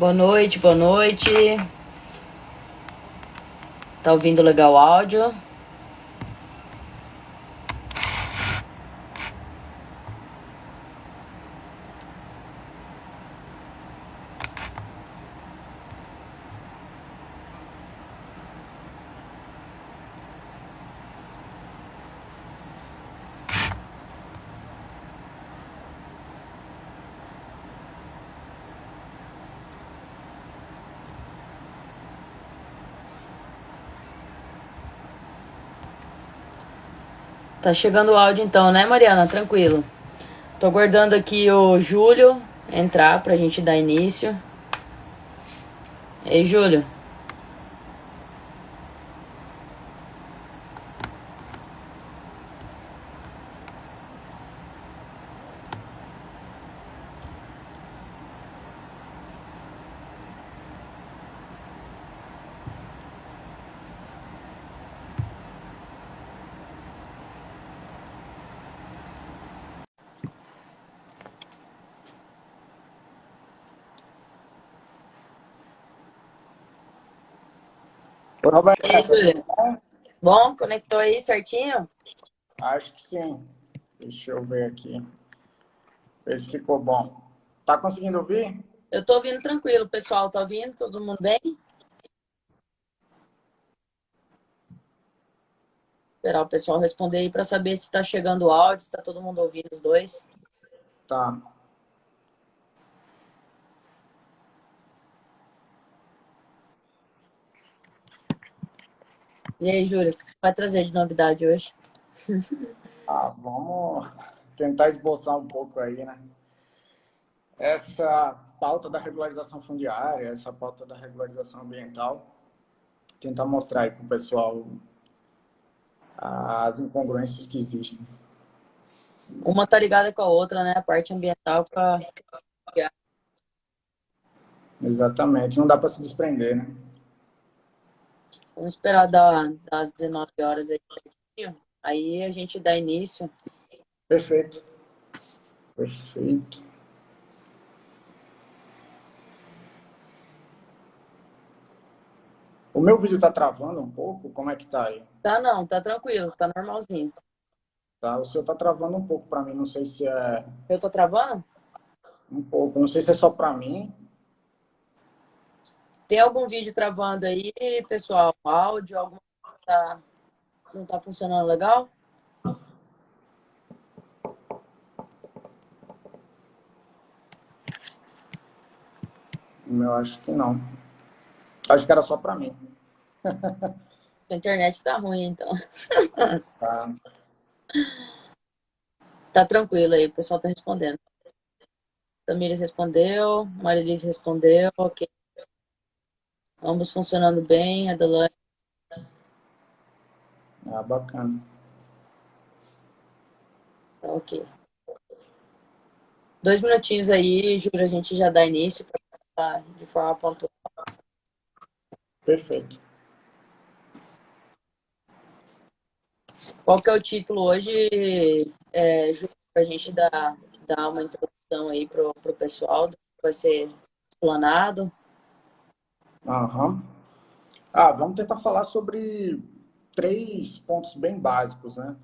Boa noite, boa noite. Tá ouvindo legal o áudio? Tá chegando o áudio então, né, Mariana? Tranquilo. Tô aguardando aqui o Júlio entrar pra gente dar início. Ei, Júlio. Ô, Ei, Roberta, tudo Júlio. bom? Bom, conectou aí certinho? Acho que sim. Deixa eu ver aqui. Ver se ficou bom. Tá conseguindo ouvir? Eu tô ouvindo tranquilo, pessoal. Tá ouvindo? Todo mundo bem? Esperar o pessoal responder aí pra saber se tá chegando o áudio, se tá todo mundo ouvindo os dois. Tá. E aí, Júlio, o que você vai trazer de novidade hoje? Vamos tentar esboçar um pouco aí, né? Essa pauta da regularização fundiária, essa pauta da regularização ambiental, tentar mostrar aí para o pessoal as incongruências que existem. Uma tá ligada com a outra, né? A parte ambiental com a... Exatamente. Não dá para se desprender, né? Vamos esperar das 19 horas aí. Aí a gente dá início. Perfeito. Perfeito. O meu vídeo tá travando um pouco? Como é que tá aí? Tá não, tá tranquilo, tá normalzinho. Tá? O seu tá travando um pouco para mim. Não sei se é Eu tô travando? um pouco. Não sei se é só para mim. Tem algum vídeo travando aí, pessoal? Áudio, alguma coisa não tá funcionando legal? Eu acho que não. Acho que era só para mim. A internet tá ruim, então. Tá? Tá tranquilo aí, o pessoal tá respondendo. Tamires respondeu, Marilis respondeu, ok. Ambos funcionando bem, Adelaide, Bacana. tá ok. 2 minutinhos aí, Júlio, a gente já dá início de forma pontual. Perfeito. Qual que é o título hoje, Júlio, para a gente dar uma introdução aí pro pessoal do que vai ser explanado? Aham. Vamos tentar falar sobre três pontos bem básicos, né?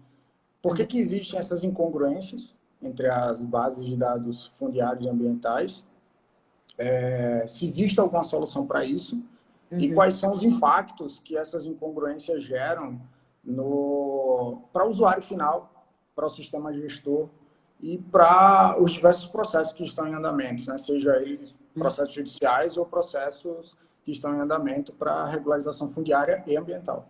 Por que Uhum, que existem essas incongruências entre as bases de dados fundiários e ambientais? Se existe alguma solução para isso? E uhum, quais são os impactos que essas incongruências geram no para o usuário final, para o sistema gestor e para os diversos processos que estão em andamento, né? Seja eles uhum. processos judiciais ou processos que estão em andamento para regularização fundiária e ambiental.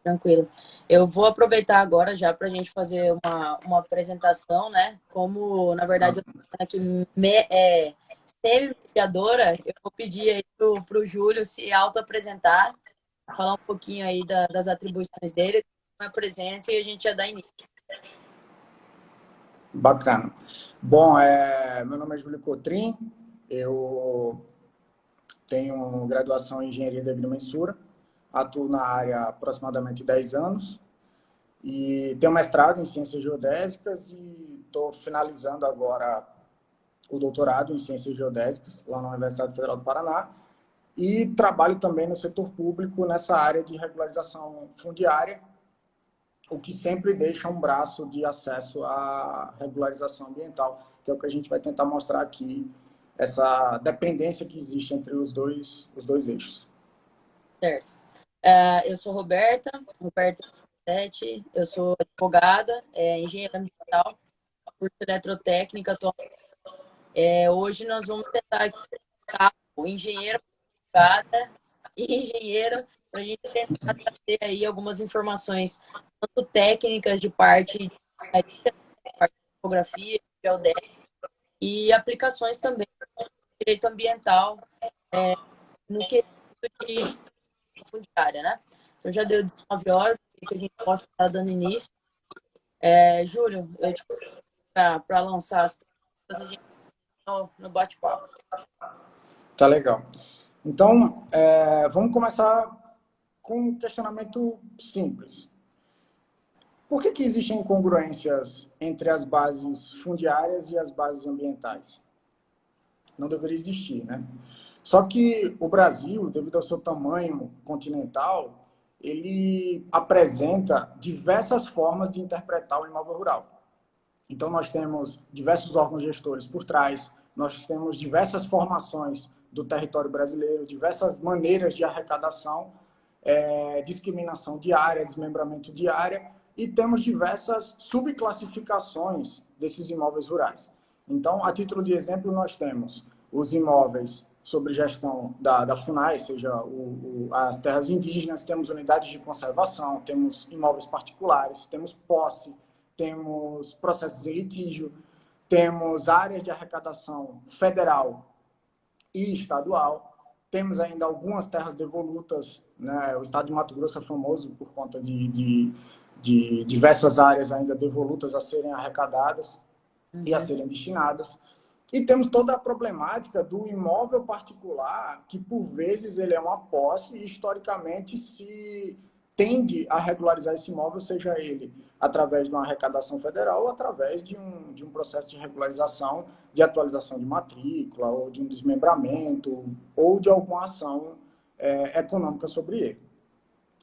Tranquilo. Eu vou aproveitar agora já para a gente fazer uma apresentação, né? Como, na verdade, eu tô aqui semi-mediadora, eu vou pedir aí pro Júlio se auto-apresentar, falar um pouquinho aí das atribuições dele, me apresento e a gente já dá início. Bacana. Bom, meu nome é Júlio Cotrim, eu tenho graduação em Engenharia de Agrimensura, atuo na área há aproximadamente 10 anos e tenho mestrado em Ciências Geodésicas e estou finalizando agora o doutorado em Ciências Geodésicas, lá na Universidade Federal do Paraná, e trabalho também no setor público nessa área de regularização fundiária, o que sempre deixa um braço de acesso à regularização ambiental, que é o que a gente vai tentar mostrar aqui, essa dependência que existe entre os dois eixos. Certo. Eu sou Roberta 7, eu sou advogada, engenheira ambiental, curso de eletrotécnica. Hoje nós vamos tentar aqui o engenheiro, advogada e engenheiro, para a gente tentar trazer aí algumas informações, tanto técnicas de parte de topografia, geodésia, e aplicações também do direito ambiental no quesito de fundiária, né? Então já deu 19 horas que a gente possa estar dando início. Júlio, eu te para lançar as coisas, a gente no bate-papo. Tá legal. Então, vamos começar com um questionamento simples. Por que existem incongruências entre as bases fundiárias e as bases ambientais? Não deveria existir, né? Só que o Brasil, devido ao seu tamanho continental, ele apresenta diversas formas de interpretar o imóvel rural. Então, nós temos diversos órgãos gestores por trás, nós temos diversas formações do território brasileiro, diversas maneiras de arrecadação, discriminação de área, desmembramento de área, e temos diversas subclassificaões desses imóveis rurais. Então, a título de exemplo, nós temos os imóveis sobre gestão da FUNAI, seja as terras indígenas, temos unidades de conservação, temos imóveis particulares, temos posse, temos processos em litígio, temos áreas de arrecadação federal e estadual, temos ainda algumas terras devolutas, né? O estado de Mato Grosso é famoso por conta de diversas áreas ainda devolutas a serem arrecadadas e a serem destinadas. E temos toda a problemática do imóvel particular, que por vezes ele é uma posse e historicamente se tende a regularizar esse imóvel, seja ele através de uma arrecadação federal ou através de um processo de regularização, de atualização de matrícula, ou de um desmembramento, ou de alguma ação econômica sobre ele.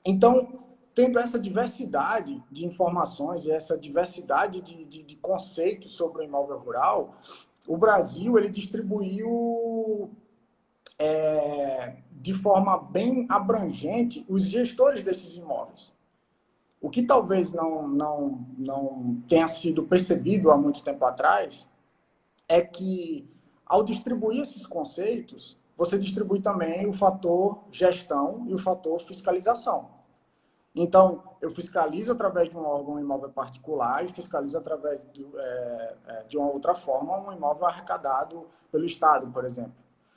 Então, tendo essa diversidade de informações e essa diversidade de conceitos sobre o imóvel rural, o Brasil ele distribuiu de forma bem abrangente os gestores desses imóveis. O que talvez não tenha sido percebido há muito tempo atrás é que, ao distribuir esses conceitos, você distribui também o fator gestão e o fator fiscalização. Então, eu fiscalizo através de um órgão um imóvel particular e fiscalizo através de uma outra forma um imóvel arrecadado pelo Estado, por exemplo.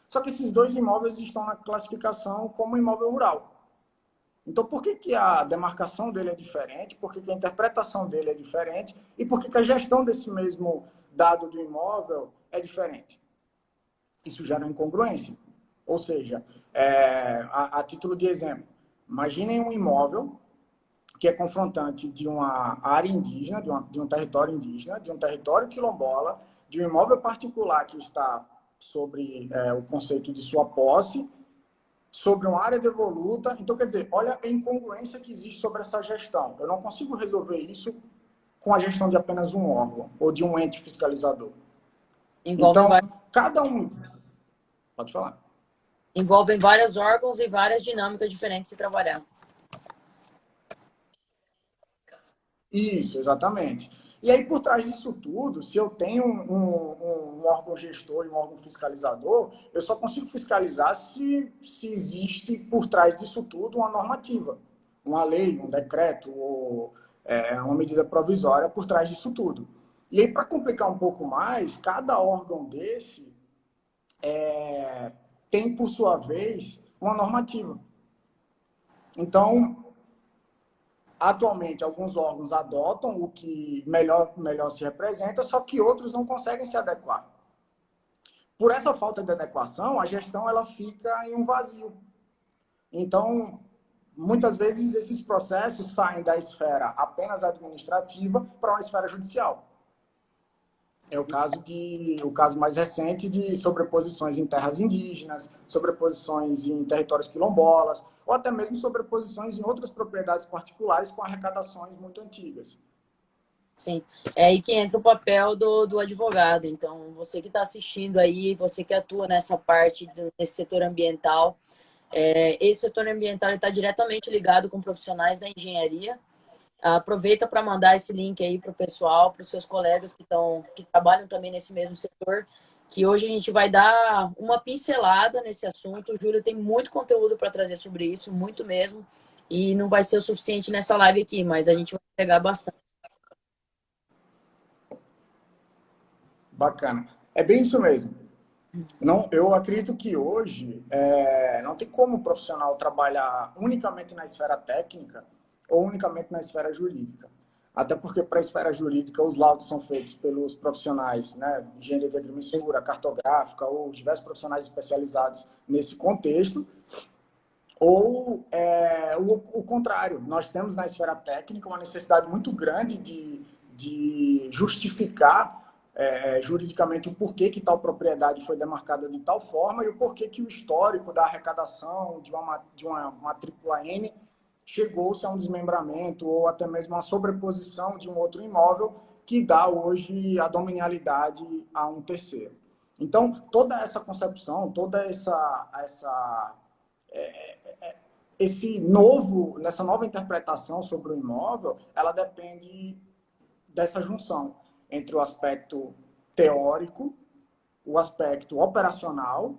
Só que esses dois imóveis estão na classificação como imóvel rural. Então, por que a demarcação dele é diferente? Por que a interpretação dele é diferente? E por que a gestão desse mesmo dado do imóvel é diferente? Isso gera incongruência. Ou seja, a título de exemplo, imaginem um imóvel que é confrontante de uma área indígena, de um território indígena, de um território quilombola, de um imóvel particular que está sobre o conceito de sua posse, sobre uma área devoluta. Então, quer dizer, olha a incongruência que existe sobre essa gestão. Eu não consigo resolver isso com a gestão de apenas um órgão ou de um ente fiscalizador. Então, cada um... Pode falar. Envolvem vários órgãos e várias dinâmicas diferentes de trabalhar. Isso, exatamente. E aí, por trás disso tudo, se eu tenho um órgão gestor e um órgão fiscalizador, eu só consigo fiscalizar se existe por trás disso tudo uma normativa, uma lei, um decreto ou uma medida provisória por trás disso tudo. E aí, para complicar um pouco mais, cada órgão desse tem, por sua vez, uma normativa. Então, atualmente, alguns órgãos adotam o que melhor se representa, só que outros não conseguem se adequar. Por essa falta de adequação, a gestão ela fica em um vazio. Então, muitas vezes, esses processos saem da esfera apenas administrativa para uma esfera judicial. É o caso mais recente de sobreposições em terras indígenas, sobreposições em territórios quilombolas, ou até mesmo sobreposições em outras propriedades particulares com arrecadações muito antigas. Sim, é aí que entra o papel do advogado. Então, você que está assistindo aí, você que atua nessa parte desse setor ambiental, esse setor ambiental está diretamente ligado com profissionais da engenharia. Aproveita para mandar esse link aí para o pessoal, para os seus colegas que trabalham também nesse mesmo setor, que hoje a gente vai dar uma pincelada nesse assunto. O Júlio tem muito conteúdo para trazer sobre isso, muito mesmo, e não vai ser o suficiente nessa live aqui, mas a gente vai pegar bastante. Bacana. É bem isso mesmo. Não, eu acredito que hoje não tem como o profissional trabalhar unicamente na esfera técnica ou unicamente na esfera jurídica. Até porque, para a esfera jurídica, os laudos são feitos pelos profissionais, né, de engenharia de agrimensura, cartográfica, ou diversos profissionais especializados nesse contexto, ou o contrário. Nós temos na esfera técnica uma necessidade muito grande de justificar juridicamente o porquê que tal propriedade foi demarcada de tal forma e o porquê que o histórico da arrecadação de uma matrícula N chegou-se a um desmembramento ou até mesmo uma sobreposição de um outro imóvel que dá hoje a dominialidade a um terceiro. Então, toda essa concepção, toda nessa nova interpretação sobre o imóvel, ela depende dessa junção entre o aspecto teórico, o aspecto operacional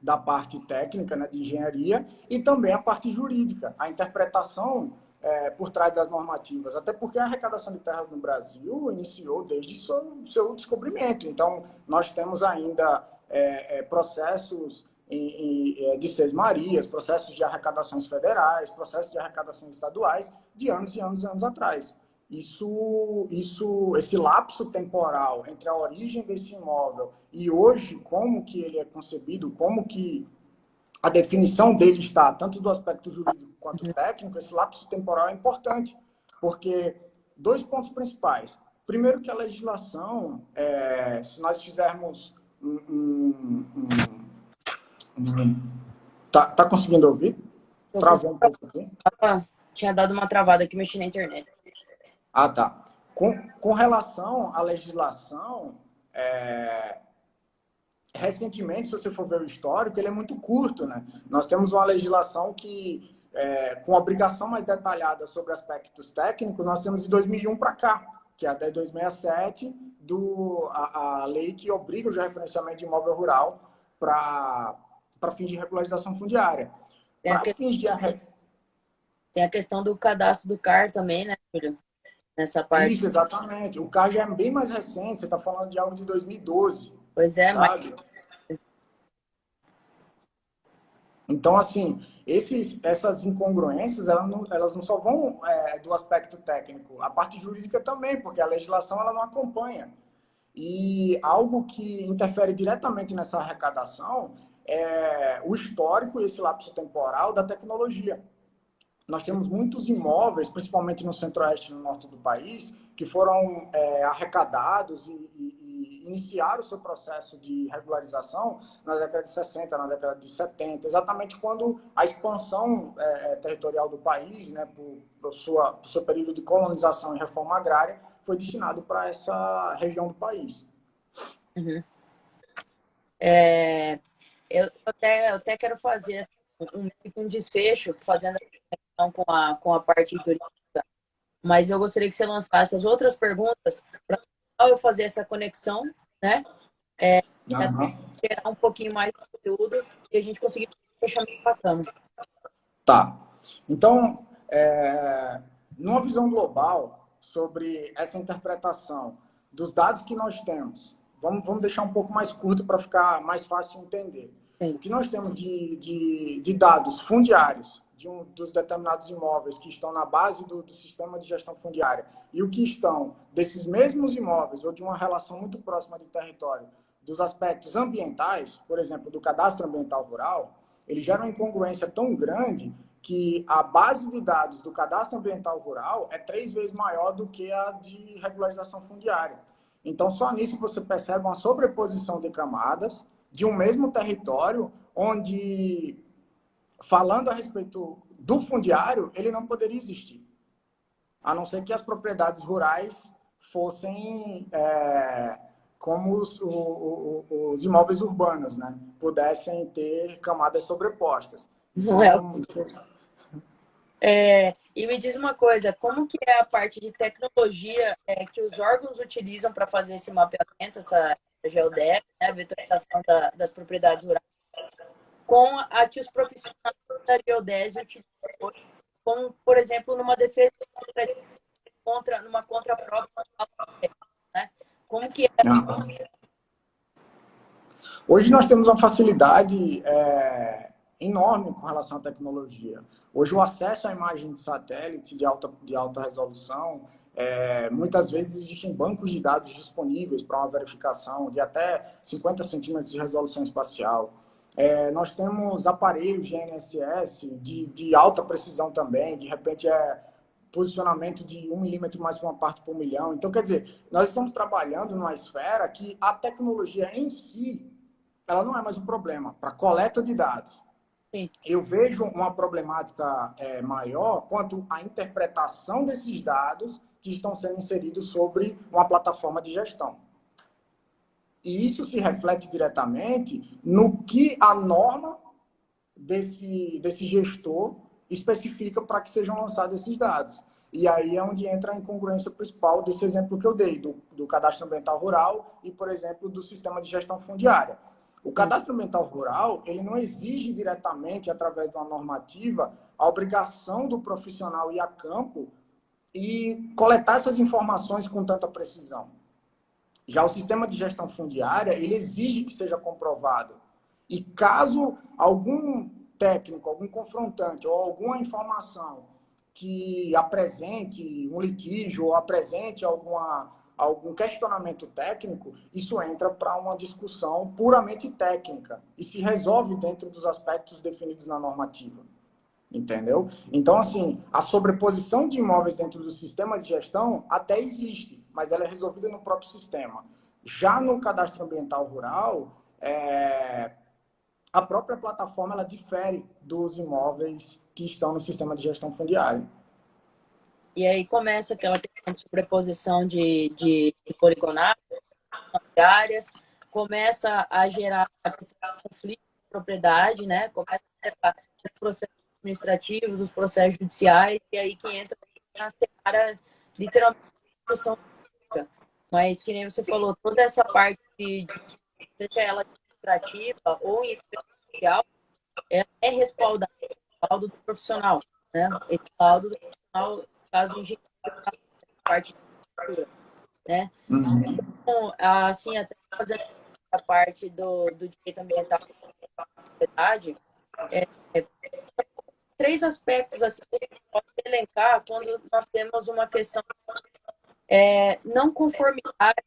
da parte técnica, né, de engenharia, e também a parte jurídica, a interpretação por trás das normativas. Até porque a arrecadação de terras no Brasil iniciou desde seu descobrimento. Então, nós temos ainda processos de sesmarias, processos de arrecadações federais, processos de arrecadações estaduais de anos e anos e anos atrás. Esse lapso temporal entre a origem desse imóvel e hoje, como que ele é concebido, como que a definição dele está, tanto do aspecto jurídico quanto técnico, esse lapso temporal é importante, porque dois pontos principais. Primeiro que a legislação, se nós fizermos tá conseguindo ouvir? Travou um pouco aqui. Tinha dado uma travada aqui, mexi na internet. Ah, tá. Com relação à legislação, recentemente, se você for ver o histórico, ele é muito curto, né? Nós temos uma legislação que, com obrigação mais detalhada sobre aspectos técnicos, nós temos de 2001 para cá, que é a 10.267, a lei que obriga o referenciamento de imóvel rural para fins de regularização fundiária. Para fins de Tem a questão do cadastro do CAR também, né, Júlio? Nessa parte. Isso, exatamente. O CAR já é bem mais recente, você está falando de algo de 2012. Pois é, sabe? Então, assim, essas incongruências, elas não só vão do aspecto técnico, a parte jurídica também, porque a legislação ela não acompanha. E algo que interfere diretamente nessa arrecadação é o histórico e esse lapso temporal da tecnologia. Nós temos muitos imóveis, principalmente no centro-oeste e no norte do país, que foram arrecadados e iniciaram o seu processo de regularização na década de 60, na década de 70, exatamente quando a expansão territorial do país, né, por seu período de colonização e reforma agrária, foi destinado para essa região do país. Uhum. Eu até quero fazer um desfecho, fazendo a conexão com a parte jurídica, mas eu gostaria que você lançasse as outras perguntas para eu fazer essa conexão, né? Gerar um pouquinho mais de conteúdo e a gente conseguir fechar bacana. Tá. Então, numa visão global sobre essa interpretação dos dados que nós temos, vamos deixar um pouco mais curto para ficar mais fácil de entender. Sim. O que nós temos de dados fundiários dos determinados imóveis que estão na base do sistema de gestão fundiária e o que estão desses mesmos imóveis ou de uma relação muito próxima de território, dos aspectos ambientais, por exemplo, do cadastro ambiental rural, ele gera uma incongruência tão grande que a base de dados do cadastro ambiental rural é 3 vezes maior do que a de regularização fundiária. Então, só nisso você percebe uma sobreposição de camadas de um mesmo território, onde, falando a respeito do fundiário, ele não poderia existir. A não ser que as propriedades rurais fossem como os imóveis urbanos, né? Pudessem ter camadas sobrepostas. Isso Não é. não... E me diz uma coisa, como que é a parte de tecnologia que os órgãos utilizam para fazer esse mapeamento, essa geodesia, né, a vetorização das propriedades rurais, com a que os profissionais da geodesia utilizam hoje, como, por exemplo, numa defesa numa contraprova, né? Como que é? Não. Hoje nós temos uma facilidade enorme com relação à tecnologia. Hoje o acesso à imagem de satélite de alta resolução, muitas vezes existem bancos de dados disponíveis para uma verificação de até 50 centímetros de resolução espacial. Nós temos aparelhos GNSS de alta precisão também, de repente posicionamento de 1 milímetro mais para uma parte por milhão. Então, quer dizer, nós estamos trabalhando numa esfera que a tecnologia em si, ela não é mais um problema para coleta de dados. Sim. Eu vejo uma problemática maior quanto à interpretação desses dados que estão sendo inseridos sobre uma plataforma de gestão. E isso se reflete diretamente no que a norma desse gestor especifica para que sejam lançados esses dados. E aí é onde entra a incongruência principal desse exemplo que eu dei, do cadastro ambiental rural e, por exemplo, do sistema de gestão fundiária. O cadastro ambiental rural, ele não exige diretamente, através de uma normativa, a obrigação do profissional ir a campo e coletar essas informações com tanta precisão. Já o sistema de gestão fundiária, ele exige que seja comprovado. E caso algum técnico, algum confrontante ou alguma informação que apresente um litígio ou apresente algum questionamento técnico, isso entra para uma discussão puramente técnica e se resolve dentro dos aspectos definidos na normativa. Entendeu? Então, assim, a sobreposição de imóveis dentro do sistema de gestão até existe, mas ela é resolvida no próprio sistema. Já no cadastro ambiental rural, a própria plataforma ela difere dos imóveis que estão no sistema de gestão fundiária. E aí começa aquela questão de sobreposição de poligonadas, áreas, começa a gerar conflito de propriedade, né? Começa a gerar os processos administrativos, os processos judiciais, e aí que entra na seara, literalmente, discussão pública. Mas, que nem você falou, toda essa parte seja ela administrativa ou empresarial, é respaldada pelo laudo do profissional, né? Esse laudo do profissional, no caso, engenheiro, parte de arquitetura, né? Então, assim, até fazendo a parte do direito ambiental da propriedade, três aspectos assim, que a gente pode elencar quando nós temos uma questão não conformidade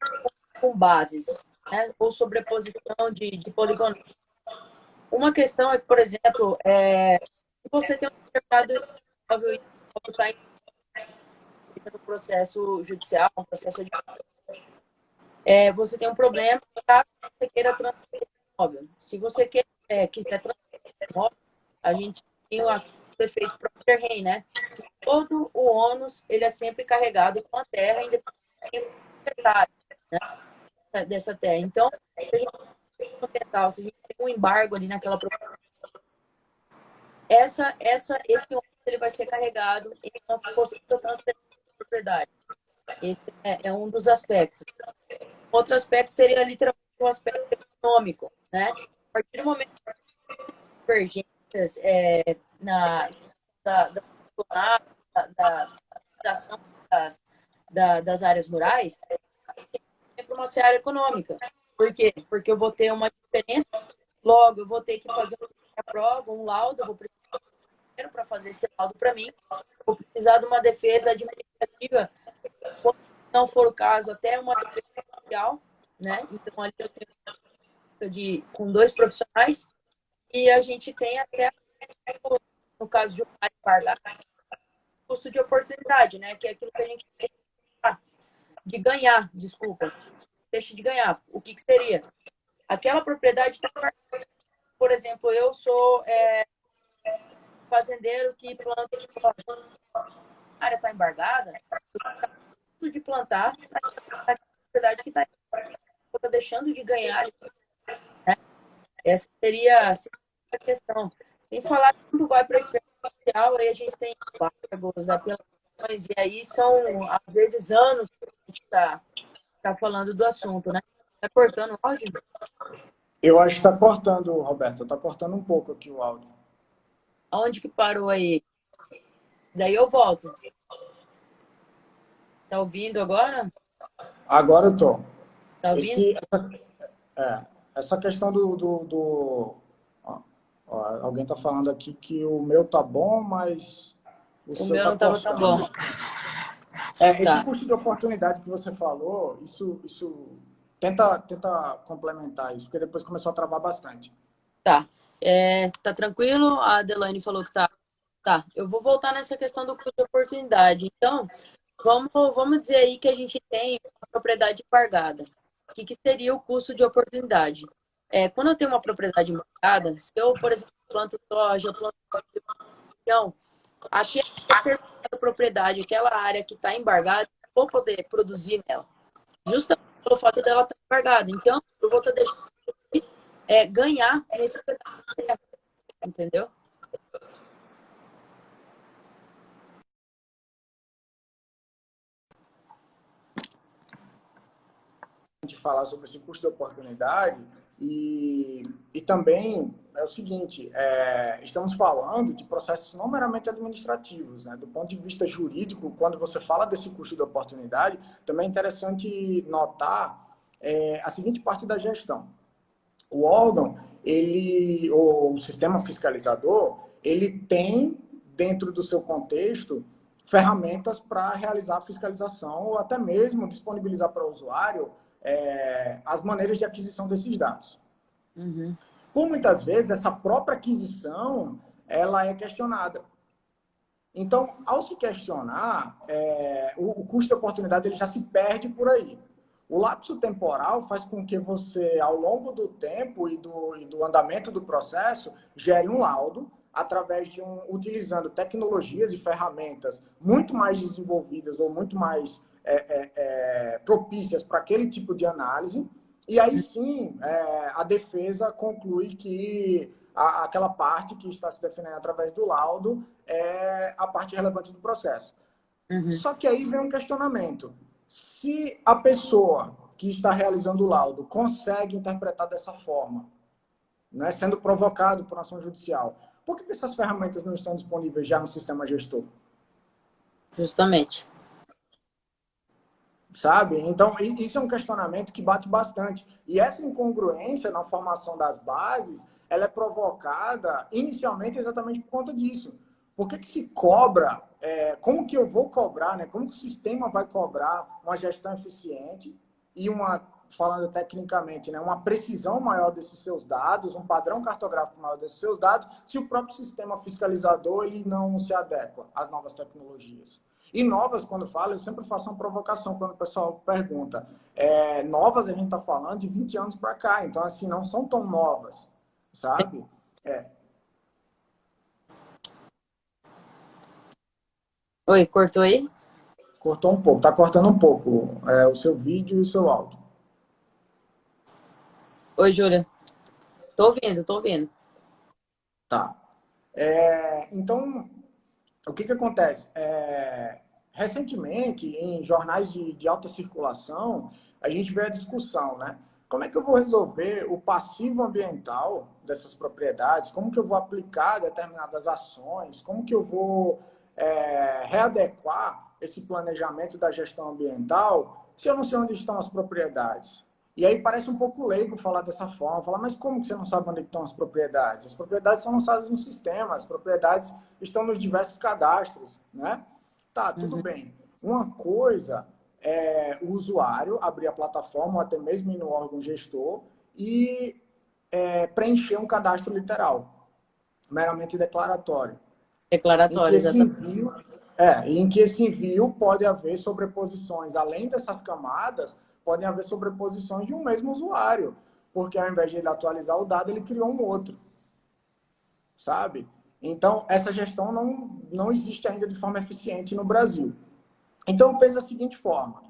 com bases, né? Ou sobreposição de polígonos. Uma questão é que, por exemplo, se você tem um determinado imóvel e está no processo judicial, um processo de você tem um problema caso você queira transferir esse imóvel. Se você quiser transferir esse imóvel, a gente tem o efeito próprio rei, né? Todo o ônus ele é sempre carregado com a terra, independente do detalhe, né? Dessa terra. Então, se a gente tem um embargo ali naquela propriedade, esse ônus ele vai ser carregado em uma possível transferência de propriedade. Esse é um dos aspectos. Outro aspecto seria literalmente o aspecto econômico, né? A partir do momento que divergências da ação das áreas rurais, é para uma seara econômica. Por quê? Porque eu vou ter uma diferença, logo eu vou ter que fazer uma prova, um laudo, eu vou precisar de dinheiro para fazer esse laudo para mim, vou precisar de uma defesa administrativa, quando não for o caso, até uma defesa social, né? Então, ali eu tenho com 2 profissionais e a gente tem até, no caso de um custo de oportunidade, né? Que é aquilo que a gente de ganhar, desculpa. deixa de ganhar. O que seria? Aquela propriedade está, por exemplo, eu sou fazendeiro que planta soja. A área está embargada, tudo de plantar, a propriedade que está deixando de ganhar. Né? Essa seria a questão. Sem falar que tudo vai para a esfera social, aí a gente tem embargos, apelações, e aí são, às vezes, anos que a gente está falando do assunto, né? Está cortando o áudio? Eu acho que está cortando, Roberto. Está cortando um pouco aqui o áudio. Aonde que parou aí? Daí eu volto. Tá ouvindo agora? Agora eu tô. Tá ouvindo? Essa questão alguém está falando aqui que o meu tá bom, mas o O seu meu tá não tava tão bom. cortando. Esse Tá, custo de oportunidade que você falou, tenta complementar isso, porque depois começou a travar bastante. tá. Tá tranquilo? A Adelaine falou que tá. Tá, eu vou voltar nessa questão do custo de oportunidade. Então, vamos dizer aí que a gente tem uma propriedade embargada. O que seria o custo de oportunidade? Quando eu tenho uma propriedade embargada, se eu, por exemplo, planto soja, planto feijão, aquela determinada propriedade, aquela área que está embargada, eu vou poder produzir nela. Justamente pelo fato dela estar embargada. Então, eu vou estar deixando de ganhar nesse pedaço de terra, entendeu? De falar sobre esse custo de oportunidade e também é o seguinte, estamos falando de processos não meramente administrativos, né? Do ponto de vista jurídico, quando você fala desse custo de oportunidade, também é interessante notar a seguinte parte da gestão. O órgão, o sistema fiscalizador, ele tem dentro do seu contexto ferramentas para realizar a fiscalização ou até mesmo disponibilizar para o usuário as maneiras de aquisição desses dados. Uhum. Por muitas vezes, essa própria aquisição ela é questionada. Então, ao se questionar, o custo de oportunidade ele já se perde por aí. O lapso temporal faz com que você, ao longo do tempo e do andamento do processo, gere um laudo através utilizando tecnologias e ferramentas muito mais desenvolvidas ou muito mais propícias para aquele tipo de análise. E aí sim, a defesa conclui que aquela parte que está se defendendo através do laudo é a parte relevante do processo. Uhum. Só que aí vem um questionamento. Se a pessoa que está realizando o laudo consegue interpretar dessa forma, né, sendo provocado por ação judicial, por que essas ferramentas não estão disponíveis já no sistema gestor? Justamente. Sabe? Então, isso é um questionamento que bate bastante. E essa incongruência na formação das bases, ela é provocada inicialmente exatamente por conta disso. Por que se cobra, como que eu vou cobrar, né? Como que o sistema vai cobrar uma gestão eficiente e falando tecnicamente, né, uma precisão maior desses seus dados, um padrão cartográfico maior desses seus dados, se o próprio sistema fiscalizador ele não se adequa às novas tecnologias? E novas, quando falo, eu sempre faço uma provocação quando o pessoal pergunta. Novas, a gente está falando de 20 anos para cá, então, assim, não são tão novas, sabe? Oi, cortou aí? Cortou um pouco, está cortando um pouco o seu vídeo e o seu áudio. Oi, Júlia. Tô ouvindo, tô ouvindo. Tá. Então, o que acontece? Recentemente, em jornais de alta circulação, a gente vê a discussão, né? Como é que eu vou resolver o passivo ambiental dessas propriedades? Como que eu vou aplicar determinadas ações? Como que eu vou readequar esse planejamento da gestão ambiental se eu não sei onde estão as propriedades? E aí parece um pouco leigo falar dessa forma, falar, mas como que você não sabe onde estão as propriedades? As propriedades são lançadas no sistema, as propriedades estão nos diversos cadastros, né? Tá, tudo bem. Uma coisa é o usuário abrir a plataforma, ou até mesmo ir no órgão gestor, e preencher um cadastro literal, meramente declaratório. Declaratório, exatamente. Em que esse envio pode haver sobreposições, além dessas camadas, podem haver sobreposições de um mesmo usuário, porque ao invés de ele atualizar o dado, ele criou um outro, sabe? Então, essa gestão não existe ainda de forma eficiente no Brasil. Então, eu penso da seguinte forma.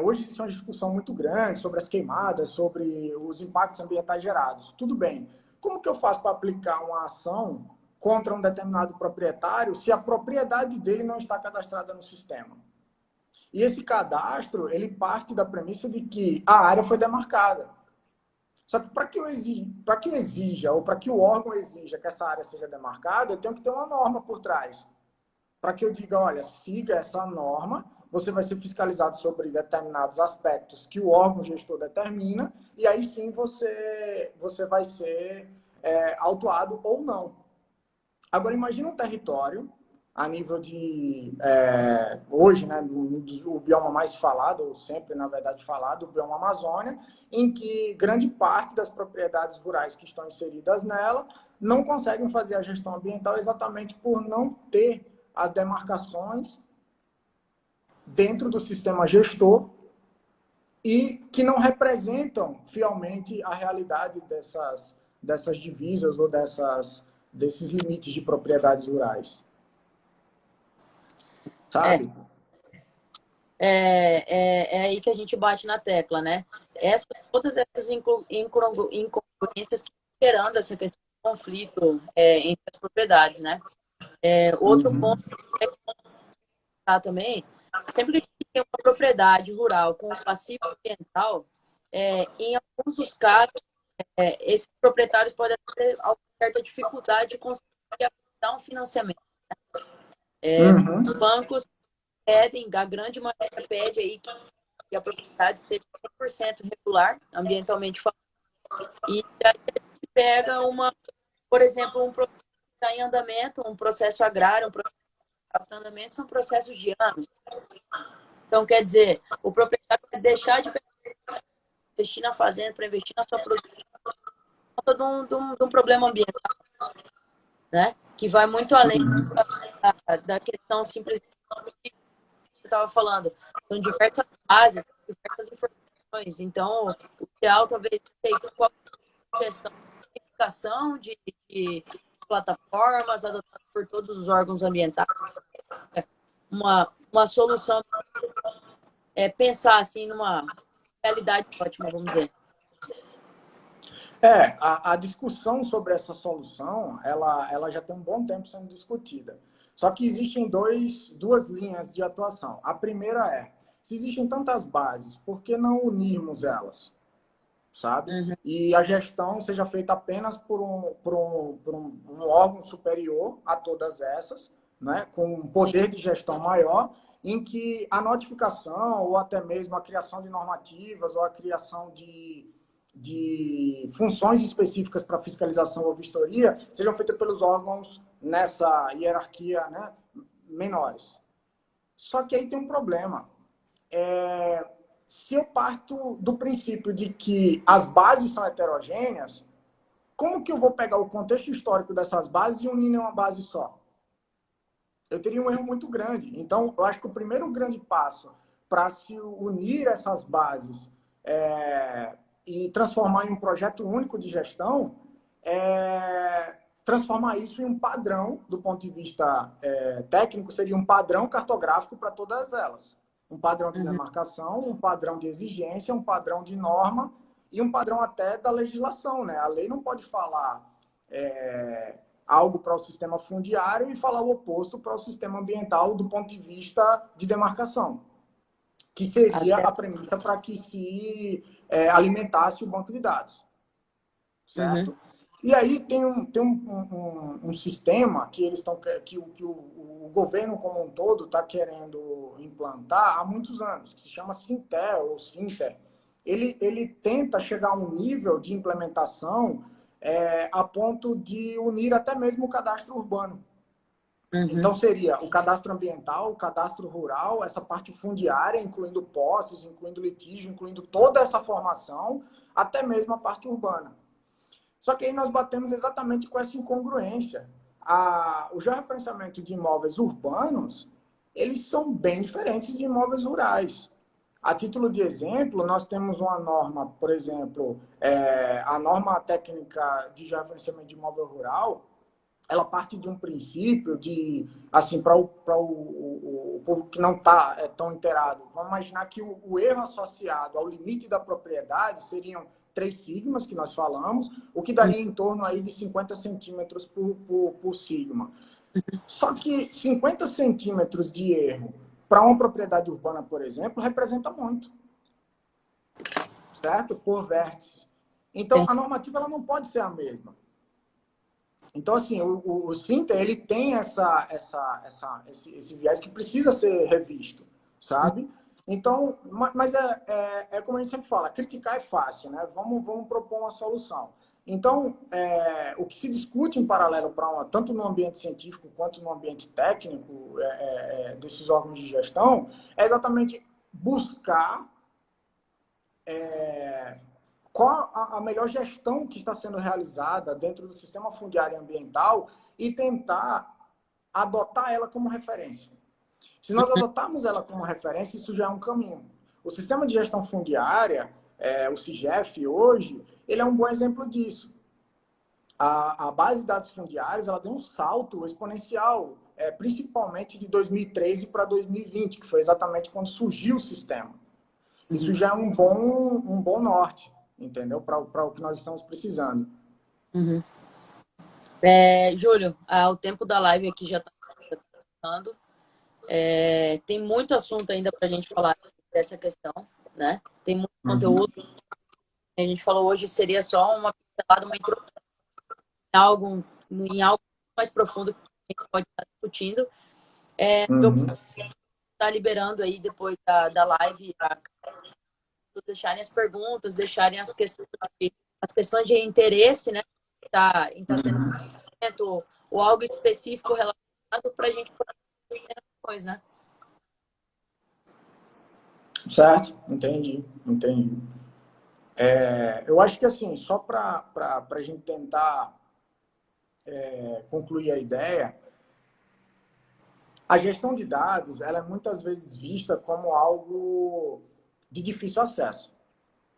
Hoje existe uma discussão muito grande sobre as queimadas, sobre os impactos ambientais gerados. Tudo bem. Como que eu faço para aplicar uma ação contra um determinado proprietário se a propriedade dele não está cadastrada no sistema? E esse cadastro, ele parte da premissa de que a área foi demarcada. Só que para que eu exija, ou para que o órgão exija que essa área seja demarcada, eu tenho que ter uma norma por trás. Para que eu diga, olha, siga essa norma, você vai ser fiscalizado sobre determinados aspectos que o órgão gestor determina, e aí sim você vai ser autuado ou não. Agora, imagina um território, a nível de, hoje, né, o bioma mais falado, ou sempre, na verdade, falado, o bioma Amazônia, em que grande parte das propriedades rurais que estão inseridas nela não conseguem fazer a gestão ambiental exatamente por não ter as demarcações dentro do sistema gestor e que não representam fielmente a realidade dessas divisas ou desses limites de propriedades rurais. Sabe? É aí que a gente bate na tecla, né? Todas essas incongruências que estão gerando essa questão de conflito entre as propriedades, né? Outro ponto é que também, sempre que tem uma propriedade rural com um passivo ambiental, em alguns dos casos, esses proprietários podem ter alguma certa dificuldade de conseguir dar um financiamento. Os bancos pedem, a grande maioria pede aí que a propriedade esteja 100% regular, ambientalmente falando. E aí a gente pega por exemplo, um processo que está em andamento, um processo agrário, um processo de andamento, são processos de anos. Então, quer dizer, o proprietário vai deixar de investir na fazenda para investir na sua produção por conta de um problema ambiental, né? Que vai muito além da questão simplesmente que você estava falando. São diversas bases, diversas informações. Então, o ideal talvez seja qual a questão de identificação de plataformas adotadas por todos os órgãos ambientais. Uma solução pensar assim numa realidade ótima, vamos dizer. A discussão sobre essa solução, ela já tem um bom tempo sendo discutida. Só que existem duas linhas de atuação. A primeira se existem tantas bases, por que não unirmos elas? Sabe? E a gestão seja feita apenas por um órgão superior a todas essas, né? Com um poder de gestão maior, em que a notificação ou até mesmo a criação de normativas ou a criação de funções específicas para fiscalização ou vistoria sejam feitas pelos órgãos nessa hierarquia, né, menores. Só que aí tem um problema. Se eu parto do princípio de que as bases são heterogêneas, como que eu vou pegar o contexto histórico dessas bases e unir em uma base só? Eu teria um erro muito grande. Então, eu acho que o primeiro grande passo para se unir essas bases e transformar em um projeto único de gestão transformar isso em um padrão, do ponto de vista técnico, seria um padrão cartográfico para todas elas. Um padrão de demarcação, um padrão de exigência, um padrão de norma e um padrão até da legislação, né? A lei não pode falar algo para o sistema fundiário e falar o oposto para o sistema ambiental do ponto de vista de demarcação, que seria a premissa para que se alimentasse o banco de dados, certo? E aí tem um sistema que eles estão que o governo como um todo está querendo implantar há muitos anos, que se chama Sinter ou Sinter. Ele tenta chegar a um nível de implementação a ponto de unir até mesmo o cadastro urbano. Então seria o cadastro ambiental, o cadastro rural, essa parte fundiária, incluindo posses, incluindo litígio, incluindo toda essa formação, até mesmo a parte urbana. Só que aí nós batemos exatamente com essa incongruência. O georreferenciamento de imóveis urbanos, eles são bem diferentes de imóveis rurais. A título de exemplo, nós temos uma norma, por exemplo, a norma técnica de georreferenciamento de imóvel rural, ela parte de um princípio de, assim, para o público que não está tão inteirado, vamos imaginar que o erro associado ao limite da propriedade seriam 3 sigmas, que nós falamos, o que daria em torno aí de 50 centímetros por sigma. Só que 50 centímetros de erro para uma propriedade urbana, por exemplo, representa muito, certo? Por vértice. Então, Sim. a normativa ela não pode ser a mesma. Então, assim, o Sinter, ele tem esse viés que precisa ser revisto, sabe? Então, mas como a gente sempre fala, criticar é fácil, né? Vamos propor uma solução. Então, o que se discute em paralelo tanto no ambiente científico quanto no ambiente técnico desses órgãos de gestão é exatamente buscar qual a melhor gestão que está sendo realizada dentro do sistema fundiário e ambiental e tentar adotar ela como referência. Se nós adotarmos ela como referência, isso já é um caminho. O sistema de gestão fundiária, o CIGEF hoje, ele é um bom exemplo disso. A base de dados fundiários ela deu um salto exponencial, principalmente de 2013 para 2020, que foi exatamente quando surgiu o sistema. Isso já é um bom norte, entendeu? Para o que nós estamos precisando. Uhum. Júlio, o tempo da live aqui já está passando. Tem muito assunto ainda para a gente falar dessa questão, né? Tem muito conteúdo. A gente falou hoje seria só uma pincelada, uma introdução em algo mais profundo que a gente pode estar discutindo. Eu estar liberando aí depois da live deixarem as perguntas, deixarem as questões de interesse, né? Em estar sendo feito ou algo específico relacionado para a gente poder depois, né? Certo, entendi. Eu acho que assim, só para a gente tentar concluir a ideia, a gestão de dados ela é muitas vezes vista como algo de difícil acesso,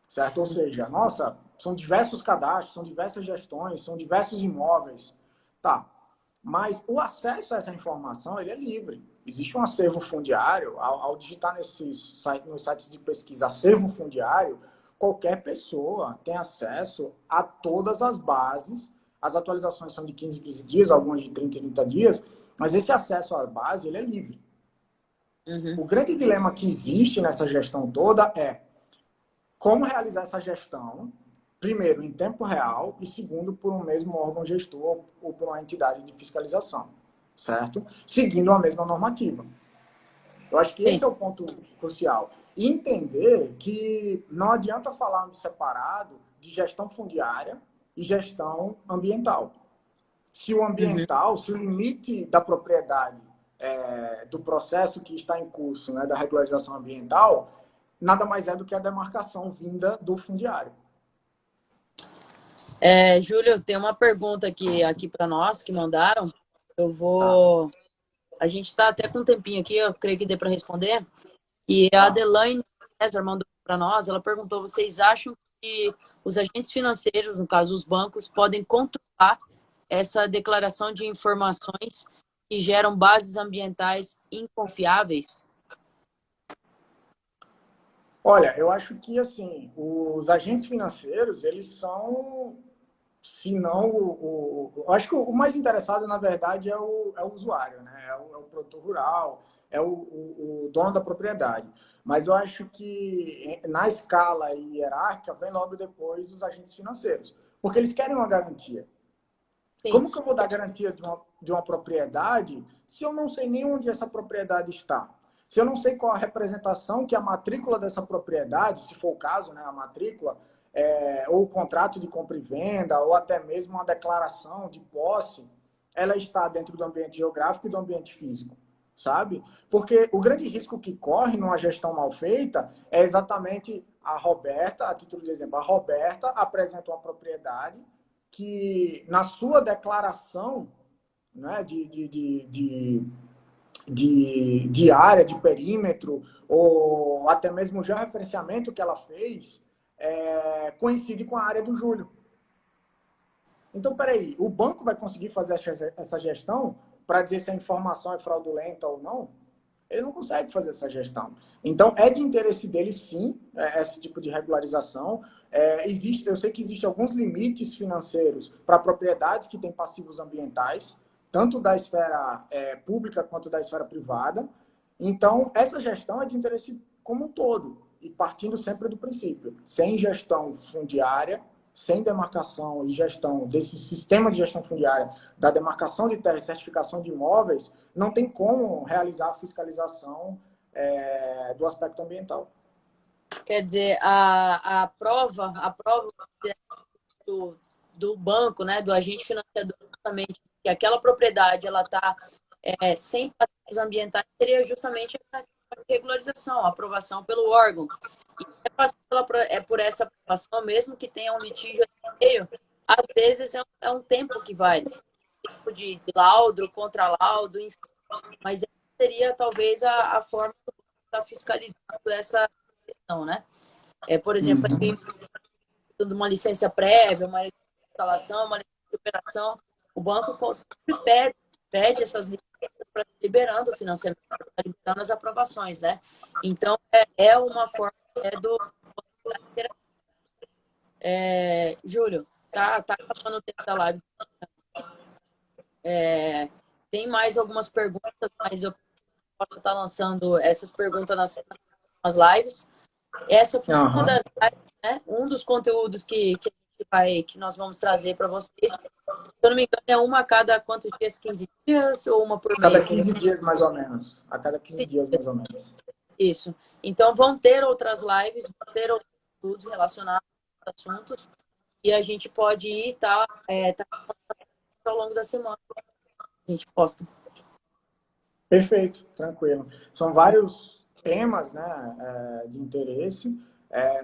certo? Ou seja, nossa, são diversos cadastros, são diversas gestões, são diversos imóveis, tá? Mas o acesso a essa informação ele é livre. Existe um acervo fundiário, ao digitar nos sites de pesquisa acervo fundiário, qualquer pessoa tem acesso a todas as bases. As atualizações são de 15 em 15 dias, algumas de 30 em 30 dias, mas esse acesso à base ele é livre. Uhum. O grande dilema que existe nessa gestão toda é como realizar essa gestão, primeiro, em tempo real, e segundo, por um mesmo órgão gestor ou por uma entidade de fiscalização, certo? Seguindo a mesma normativa. Eu acho que Sim. esse é o ponto crucial. E entender que não adianta falarmos separado de gestão fundiária e gestão ambiental. Se o ambiental, se o limite da propriedade do processo que está em curso, né, da regularização ambiental, nada mais é do que a demarcação vinda do fundiário. Júlio, tem uma pergunta aqui para nós que mandaram. Eu Tá, vou. A gente está até com um tempinho aqui, eu creio que dê para responder. E a tá. Adelaine César mandou para nós. Ela perguntou: vocês acham que os agentes financeiros, no caso os bancos, podem controlar essa declaração de informações que geram bases ambientais inconfiáveis? Olha, eu acho que assim, os agentes financeiros, eles são, se não eu acho que o mais interessado, na verdade, é o usuário, né? É o produtor rural, é o dono da propriedade. Mas eu acho que na escala hierárquica vem logo depois os agentes financeiros, porque eles querem uma garantia. Sim, Como que eu vou dar garantia de uma propriedade se eu não sei nem onde essa propriedade está? Se eu não sei qual a representação que a matrícula dessa propriedade, se for o caso, né, a matrícula, ou o contrato de compra e venda, ou até mesmo uma declaração de posse, ela está dentro do ambiente geográfico e do ambiente físico, sabe? Porque o grande risco que corre numa gestão mal feita é exatamente a Roberta, a título de exemplo, a Roberta apresenta uma propriedade que na sua declaração, né, de área, de perímetro, ou até mesmo o georreferenciamento que ela fez, coincide com a área do Júlio. Então, peraí, o banco vai conseguir fazer essa gestão para dizer se a informação é fraudulenta ou não? Ele não consegue fazer essa gestão. Então, é de interesse dele, sim, esse tipo de regularização. Eu sei que existem alguns limites financeiros para propriedades que têm passivos ambientais, tanto da esfera pública quanto da esfera privada. Então, essa gestão é de interesse como um todo, e partindo sempre do princípio, sem gestão fundiária, sem demarcação e gestão desse sistema de gestão fundiária, da demarcação de terras e certificação de imóveis, não tem como realizar a fiscalização do aspecto ambiental. Quer dizer, a prova do banco, né, do agente financiador, justamente, que aquela propriedade ela está sem passivos ambientais, seria justamente a regularização, a aprovação pelo órgão. E por essa aprovação, mesmo que tenha um litígio no meio, às vezes é um tempo que vai, tempo de laudo, contra-laudo, enfim. Mas seria talvez a forma de estar fiscalizando essa questão, né? Por exemplo, de uma licença prévia, uma licença de instalação, uma licença de operação, o banco sempre pede essas licenças para liberando o financiamento, liberando as aprovações, né? Então, é uma forma do... Júlio, tá acabando o tempo da live. Tem mais algumas perguntas, mas eu posso estar lançando essas perguntas nas lives. Essa foi uma das lives, né? Um dos conteúdos que nós vamos trazer para vocês. Se eu não me engano, é uma a cada quantos dias? 15 dias ou uma por mês? A cada 15 dias, mais ou menos. A cada 15 dias, mais ou menos. Isso. Então, vão ter outras lives, vão ter outros estudos relacionados aos assuntos e a gente pode ir ao longo da semana. A gente posta. Perfeito, tranquilo. São vários temas, né, de interesse.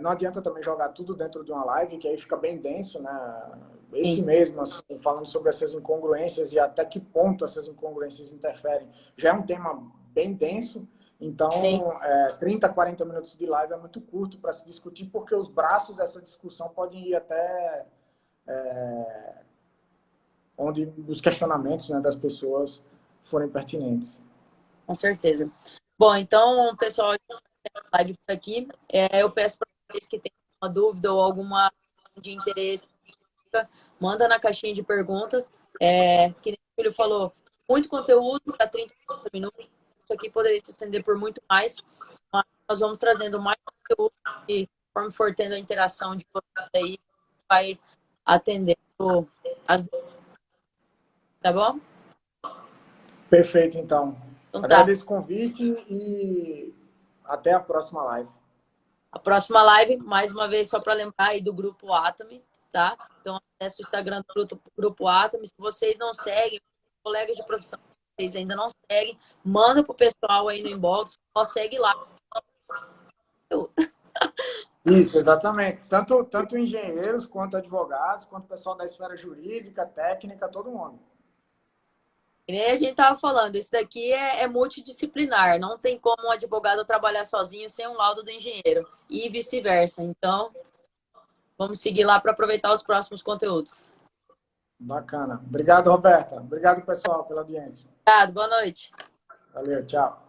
Não adianta também jogar tudo dentro de uma live, que aí fica bem denso, né? Esse Sim. mesmo, assim, falando sobre essas incongruências e até que ponto essas incongruências interferem, já é um tema bem denso. Então, 30, 40 minutos de live é muito curto para se discutir, porque os braços dessa discussão podem ir até onde os questionamentos, né, das pessoas forem pertinentes. Com certeza. Bom, então, pessoal, a live por aqui. Eu peço para vocês que tenham uma dúvida ou alguma de interesse, manda na caixinha de pergunta. Que nem o Filho falou, muito conteúdo para 30 minutos. Isso aqui poderia se estender por muito mais, mas nós vamos trazendo mais conteúdo e conforme for tendo a interação de vocês aí, vai atendendo as... Tá bom? Perfeito, então. Então tá. Agradeço o convite e até a próxima live. A próxima live, mais uma vez, só para lembrar aí do Grupo Atomy, tá? Então, acesse o Instagram do Grupo Atomy. Se vocês não seguem, colegas de profissão, vocês ainda não seguem, manda pro pessoal aí no inbox, só segue lá. Isso, exatamente. Tanto engenheiros, quanto advogados, quanto pessoal da esfera jurídica, técnica, todo mundo. E nem a gente tava falando, isso daqui é multidisciplinar, não tem como um advogado trabalhar sozinho sem um laudo do engenheiro, e vice-versa. Então, vamos seguir lá para aproveitar os próximos conteúdos. Bacana. Obrigado, Roberta. Obrigado, pessoal, pela audiência. Obrigado, boa noite. Valeu, tchau.